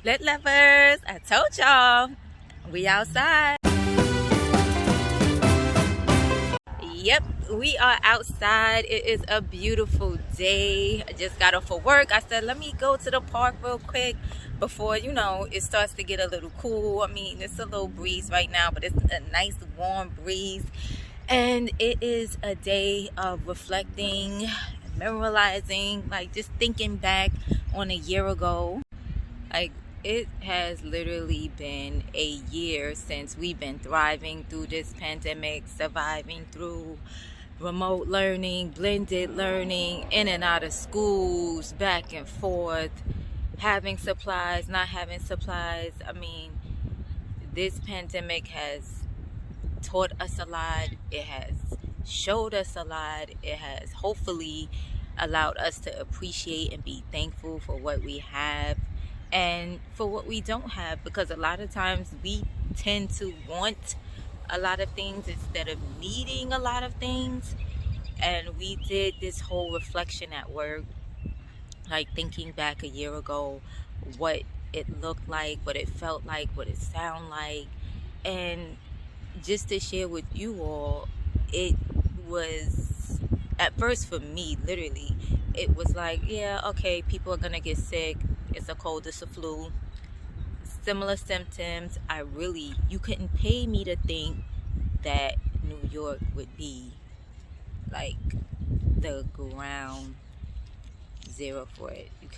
Split lovers, I told y'all, we outside. Yep, we are outside. It is a beautiful day. I just got off of work. I said, let me go to the park real quick before, it starts to get a little cool. I mean, it's a little breeze right now, but it's a nice warm breeze. And it is a day of reflecting, memorializing, like just thinking back on a year ago. Like, it has literally been a year since we've been thriving through this pandemic, surviving through remote learning, blended learning, in and out of schools, back and forth, having supplies, not having supplies. I mean, this pandemic has taught us a lot. It has showed us a lot. It has hopefully allowed us to appreciate and be thankful for what we have and for what we don't have, because a lot of times we tend to want a lot of things instead of needing a lot of things. And we did this whole reflection at work, like thinking back a year ago, what it looked like, what it felt like, what it sounded like. And just to share with you all, it was, at first for me, literally, it was like, yeah, okay, people are gonna get sick. It's a cold, it's a flu. Similar symptoms. You couldn't pay me to think that New York would be like the ground zero for it. You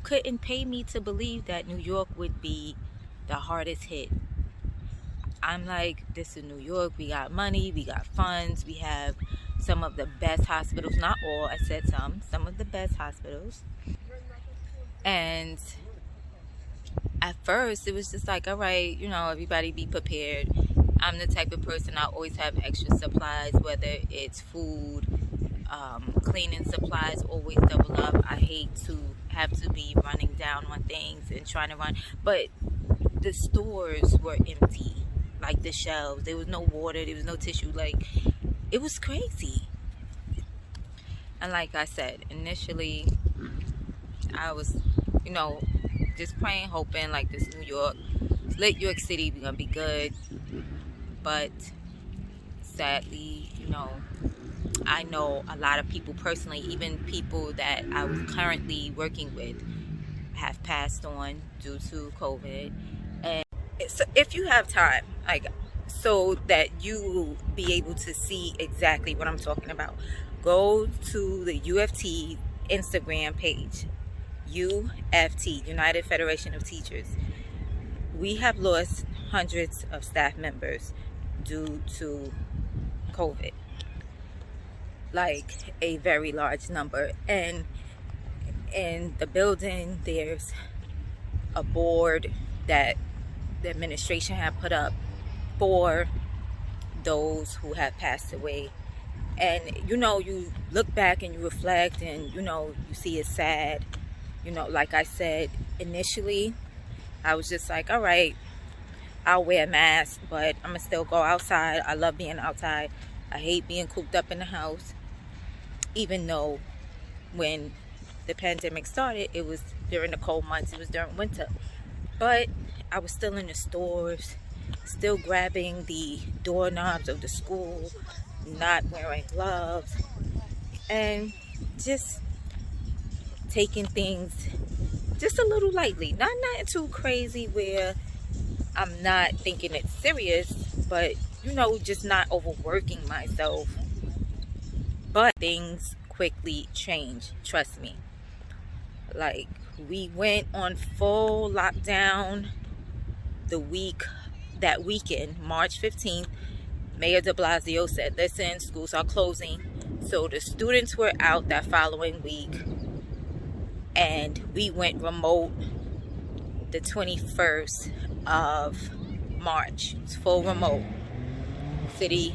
couldn't pay me to believe that New York would be the hardest hit. I'm like, this is New York. We got money, we got funds, we have some of the best hospitals. Not all, I said some of the best hospitals. And at first it was just like, all right, everybody be prepared. I'm the type of person, I always have extra supplies, whether it's food, cleaning supplies, always double up. I hate to have to be running down on things and trying to run. But the stores were empty, like the shelves. There was no water, there was no tissue. Like, it was crazy. And like I said, initially I was, just praying, hoping like this New York City, we're gonna be good. But sadly, I know a lot of people personally, even people that I was currently working with, have passed on due to COVID. And so if you have time, like, so that you will be able to see exactly what I'm talking about, go to the UFT Instagram page. UFT, United Federation of Teachers. We have lost hundreds of staff members due to COVID, like a very large number. And in the building, there's a board that the administration had put up for those who have passed away. And you look back and you reflect, and you see it's sad. Like I said, initially I was just like, all right, I'll wear a mask, but I'm gonna still go outside. I love being outside. I hate being cooped up in the house. Even though when the pandemic started, it was during the cold months, it was during winter. But I was still in the stores, still grabbing the doorknobs of the school, not wearing gloves, and just taking things just a little lightly. Not too crazy where I'm not thinking it's serious, but just not overworking myself. But things quickly change, trust me. Like, we went on full lockdown that weekend, March 15th. Mayor de Blasio said, listen, schools are closing. So the students were out that following week, and we went remote the 21st of March. It's full remote. City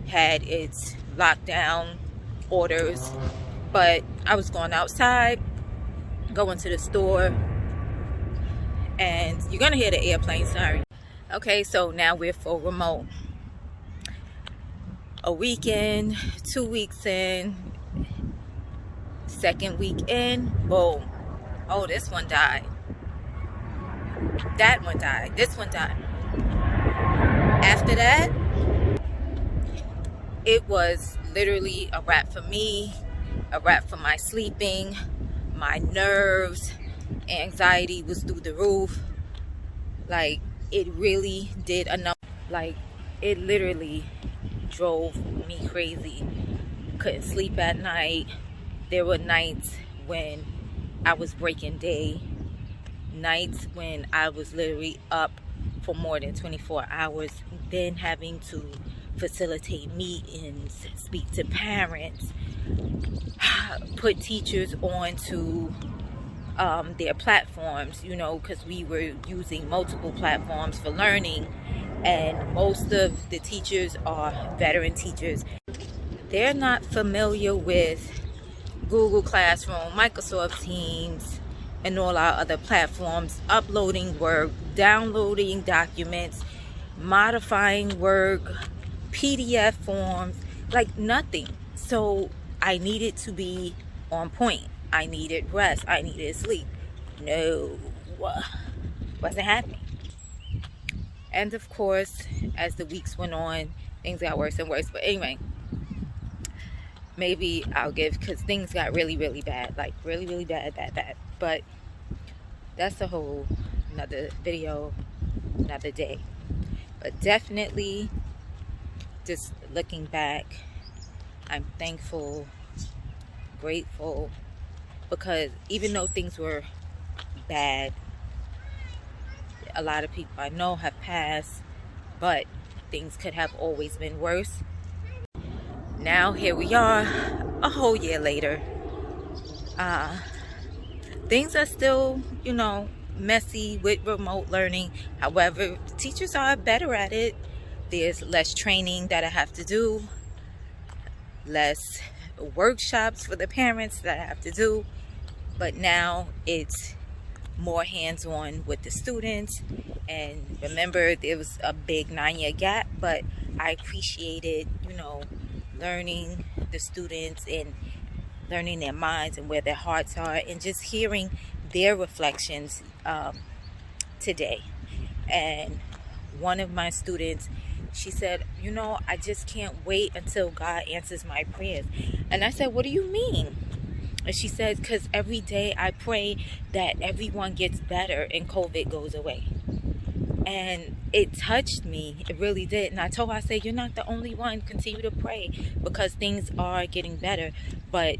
had its lockdown orders, but I was going outside, going to the store, and you're gonna hear the airplane siren. Okay, so now we're full remote. A week in, 2 weeks in, second week in, boom. Oh, this one died. That one died. This one died. After that, it was literally a wrap for me, a wrap for my sleeping, my nerves, anxiety was through the roof. Like, it really did enough. Like, it literally drove me crazy. Couldn't sleep at night. There were nights when I was breaking day, nights when I was literally up for more than 24 hours, then having to facilitate meetings, speak to parents, put teachers onto their platforms, you know, because we were using multiple platforms for learning, and most of the teachers are veteran teachers. They're not familiar with Google Classroom, Microsoft Teams, and all our other platforms, uploading work, downloading documents, modifying work, PDF forms, like nothing. So I needed to be on point. I needed rest. I needed sleep. No, wasn't happening. And of course, as the weeks went on, things got worse and worse. But anyway, maybe I'll give, because things got really, really bad. Like really, really bad. But that's a whole another video, another day. But definitely, just looking back, I'm thankful, grateful, because even though things were bad, a lot of people I know have passed, but things could have always been worse. Now here we are, a whole year later. Things are still, you know, messy with remote learning. However, teachers are better at it. There's less training that I have to do, less workshops for the parents that I have to do, but now it's more hands-on with the students. And remember, there was a big 9-year gap, but I appreciated, you know, learning the students and learning their minds and where their hearts are, and just hearing their reflections today. And one of my students, she said, you know, I just can't wait until God answers my prayers. And I said, what do you mean? And she said, because every day I pray that everyone gets better and COVID goes away. And it touched me. It really did. And I told her, I said, you're not the only one. Continue to pray, because things are getting better. But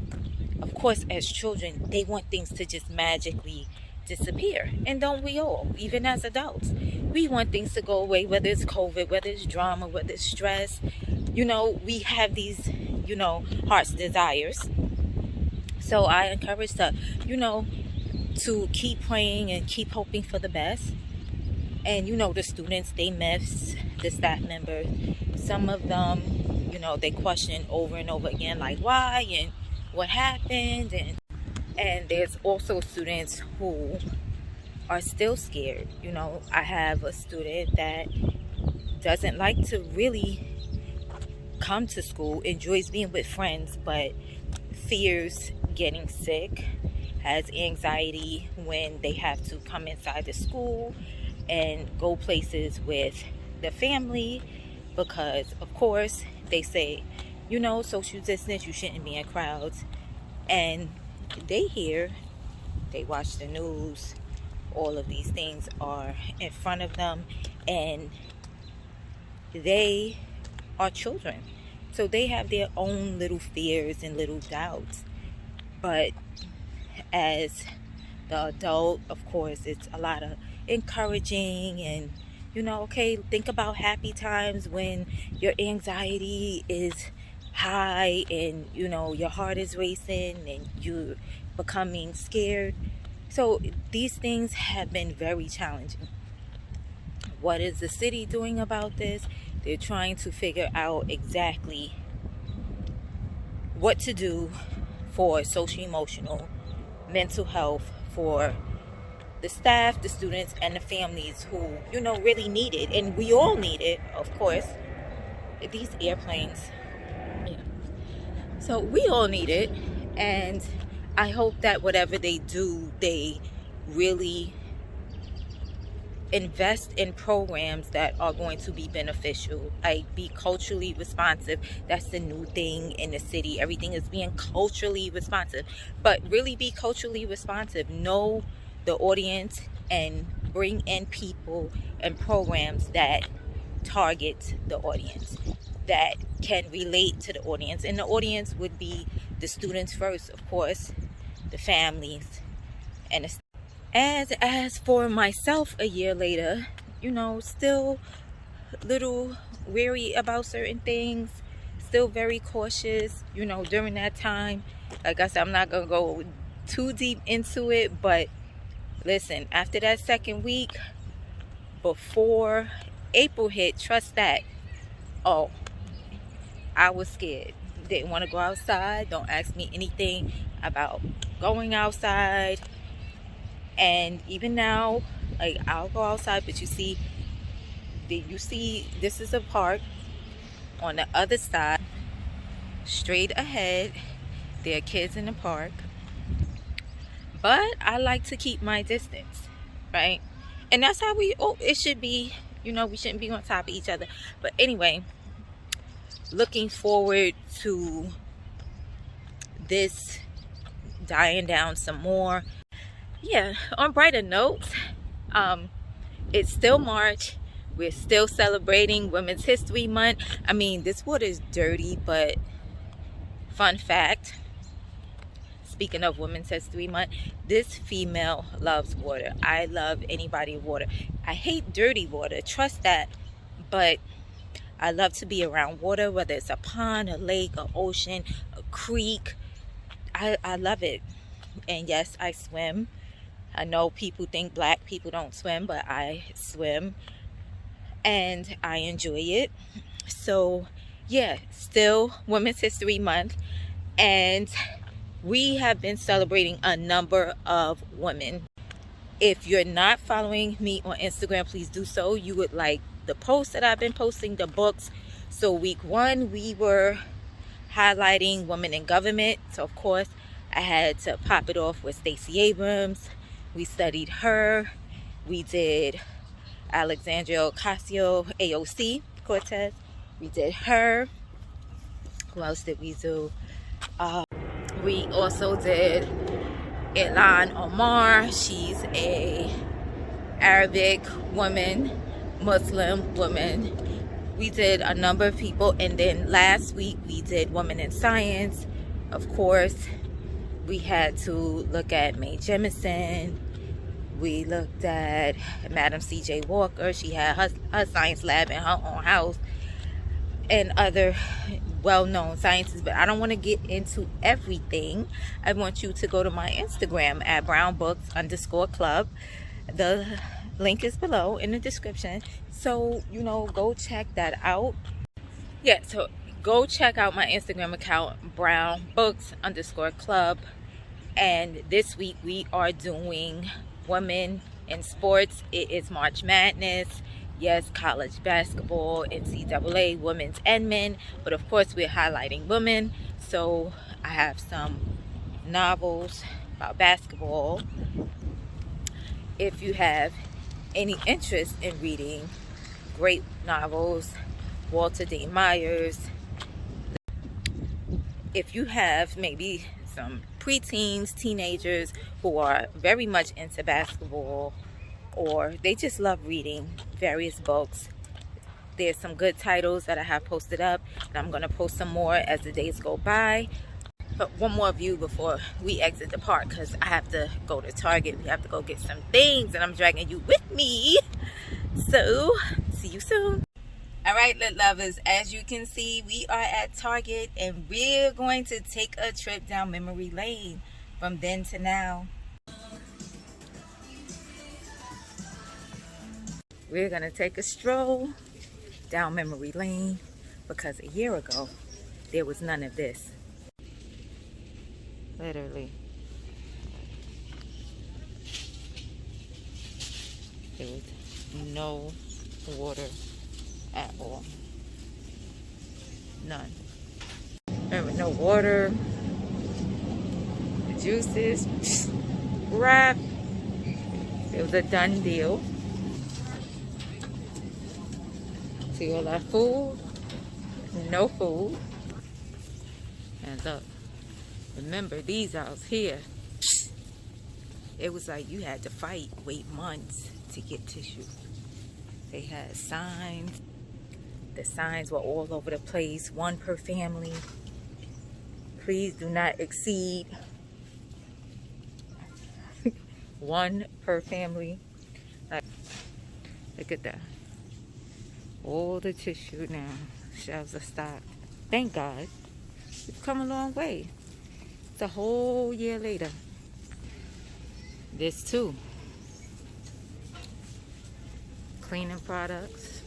of course, as children, they want things to just magically disappear. And don't we all? Even as adults, we want things to go away, whether it's COVID, whether it's drama, whether it's stress. You know, we have these, you know, heart's desires. So I encourage her, you know, to keep praying and keep hoping for the best. And, you know, the students, they miss the staff members. Some of them, you know, they question over and over again, like, why and what happened. And there's also students who are still scared. You know, I have a student that doesn't like to really come to school, enjoys being with friends, but fears getting sick, has anxiety when they have to come inside the school and go places with the family, because of course they say, you know, social distance, you shouldn't be in crowds. And they hear, they watch the news, all of these things are in front of them, and they are children, so they have their own little fears and little doubts. But as the adult, of course, it's a lot of encouraging and, you know, okay, think about happy times when your anxiety is high and, you know, your heart is racing and you're becoming scared. So these things have been very challenging. What is the city doing about this? They're trying to figure out exactly what to do for social, emotional, mental health for the staff, the students, and the families who, you know, really need it. And we all need it, of course. These airplanes, yeah. So we all need it. And I hope that whatever they do, they really invest in programs that are going to be beneficial. Like, be culturally responsive. That's the new thing in the city. Everything is being culturally responsive, but really be culturally responsive. Know the audience and bring in people and programs that target the audience, that can relate to the audience. And the audience would be the students first, of course, the families, and the as for myself, a year later, you know, still a little weary about certain things, still very cautious, you know, during that time. Like I said, I'm not gonna go too deep into it, but listen, after that second week, before April hit, trust that, oh, I was scared. Didn't want to go outside. Don't ask me anything about going outside. And even now, like, I'll go outside, but you see this is a park. On the other side, straight ahead, there are kids in the park. But I like to keep my distance, right? And that's how it should be. You know, we shouldn't be on top of each other. But anyway, looking forward to this dying down some more. Yeah, on brighter notes, it's still March. We're still celebrating Women's History Month. I mean, this water is dirty, but fun fact, speaking of Women's History Month, this female loves water. I love any body of water. I hate dirty water, trust that, but I love to be around water, whether it's a pond, a lake, an ocean, a creek. I love it. And yes, I swim. I know people think black people don't swim, but I swim and I enjoy it. So yeah, still Women's History Month, and we have been celebrating a number of women. If you're not following me on Instagram, please do so. You would like the posts that I've been posting, the books. So week 1, we were highlighting women in government. So of course, I had to pop it off with Stacey Abrams. We studied her. We did Alexandria Ocasio, AOC Cortez. We did her. Who else did we do? We also did Ilhan Omar. She's a Arabic woman, Muslim woman. We did a number of people, and then last week we did women in science. Of course, we had to look at Mae Jemison. We looked at Madam C.J. Walker. She had her science lab in her own house, and other well-known scientists. But I don't want to get into everything. I want you to go to my Instagram at brownbooks_club. The link is below in the description. So, you know, go check that out. Yeah, so go check out my Instagram account, brownbooks_club. And this week we are doing women in sports. It is March Madness. Yes, college basketball, NCAA, women's and men. But of course, we're highlighting women. So I have some novels about basketball. If you have any interest in reading great novels, Walter D. Myers. If you have maybe some preteens, teenagers who are very much into basketball, or they just love reading various books, there's some good titles that I have posted up, and I'm going to post some more as the days go by. But one more view before we exit the park, because I have to go to Target. We have to go get some things, and I'm dragging you with me. So, see you soon. All right, lit lovers, as you can see, we are at Target, and we're going to take a trip down memory lane from then to now. We're going to take a stroll down memory lane, because a year ago, there was none of this. Literally. There was no water at all. None. There was no water. The juices, wrap. It was a done deal. See all that food? No food. And look, remember these out here. It was like you had to wait months to get tissue. They had signs. The signs were all over the place. One per family. Please do not exceed one per family. Like, look at that. All the tissue now. Shelves are stocked. Thank God. We've come a long way. It's a whole year later. This too. Cleaning products.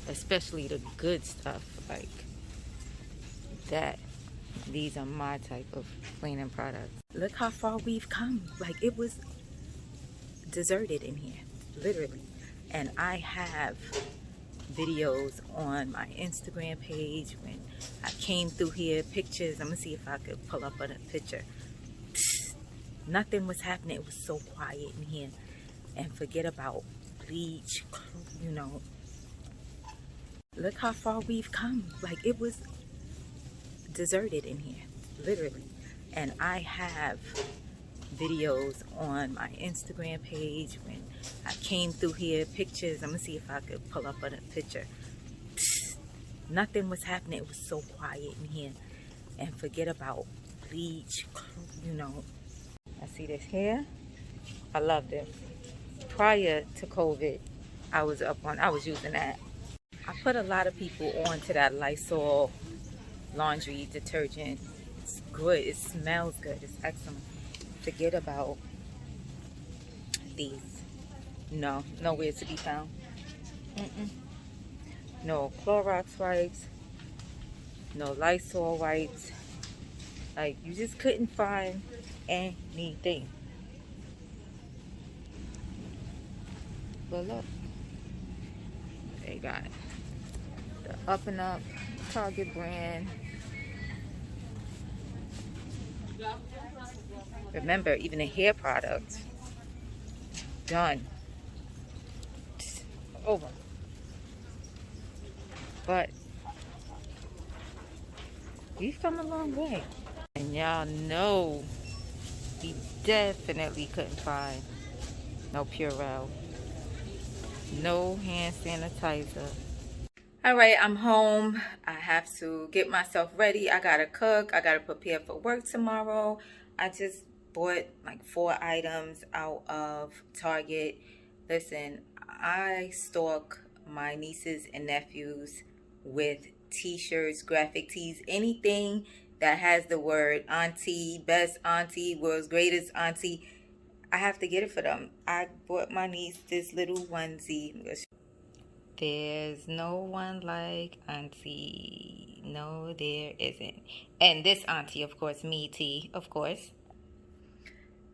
Especially the good stuff. Like that. These are my type of cleaning products. Look how far we've come. Like, it was deserted in here. Literally. And I have videos on my Instagram page when I came through here, pictures. I'm gonna see if I could pull up a picture. Nothing was happening. It was so quiet in here. And forget about bleach, you know. Look how far we've come. Like, it was deserted in here, literally. And I have videos on my Instagram page when I came through here, pictures. I'm gonna see if I could pull up a picture. Nothing was happening. It was so quiet in here. And forget about bleach, you know. I see this here. I love this. Prior to COVID, I was using that. I put a lot of people onto that Lysol laundry detergent. It's good. It smells good. It's excellent. Forget about these. No, nowhere to be found. No Clorox wipes. No Lysol wipes. Like, you just couldn't find anything. But look, they got the Up and Up Target brand. Remember, even the hair products, done. Over. But we've come a long way. And y'all know we definitely couldn't find no Purell, no hand sanitizer. All right, I'm home. I have to get myself ready. I gotta cook. I gotta prepare for work tomorrow. I just bought like 4 items out of Target. Listen, I stalk my nieces and nephews with t-shirts, graphic tees, anything that has the word auntie, best auntie, world's greatest auntie. I have to get it for them. I bought my niece this little onesie. There's no one like auntie. No, there isn't. And this auntie, of course, me, T, of course.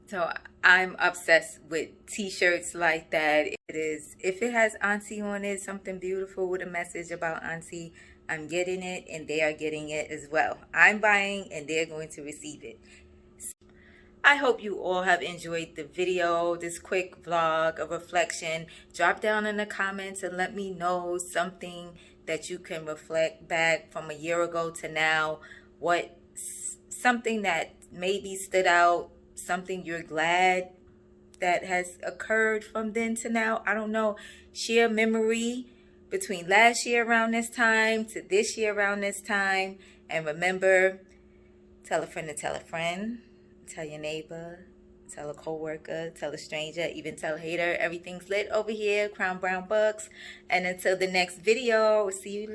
So I'm obsessed with t-shirts like that. If it has auntie on it, something beautiful with a message about auntie, I'm getting it and they are getting it as well. I'm buying and they're going to receive it. I hope you all have enjoyed the video, this quick vlog, a reflection. Drop down in the comments and let me know something that you can reflect back from a year ago to now. Something that maybe stood out, something you're glad that has occurred from then to now. I don't know. Share memory between last year around this time to this year around this time. And remember, tell a friend to tell a friend. Tell your neighbor, tell a co-worker, tell a stranger, even tell a hater. Everything's lit over here. Crown Brown Bucks. And until the next video, see you later.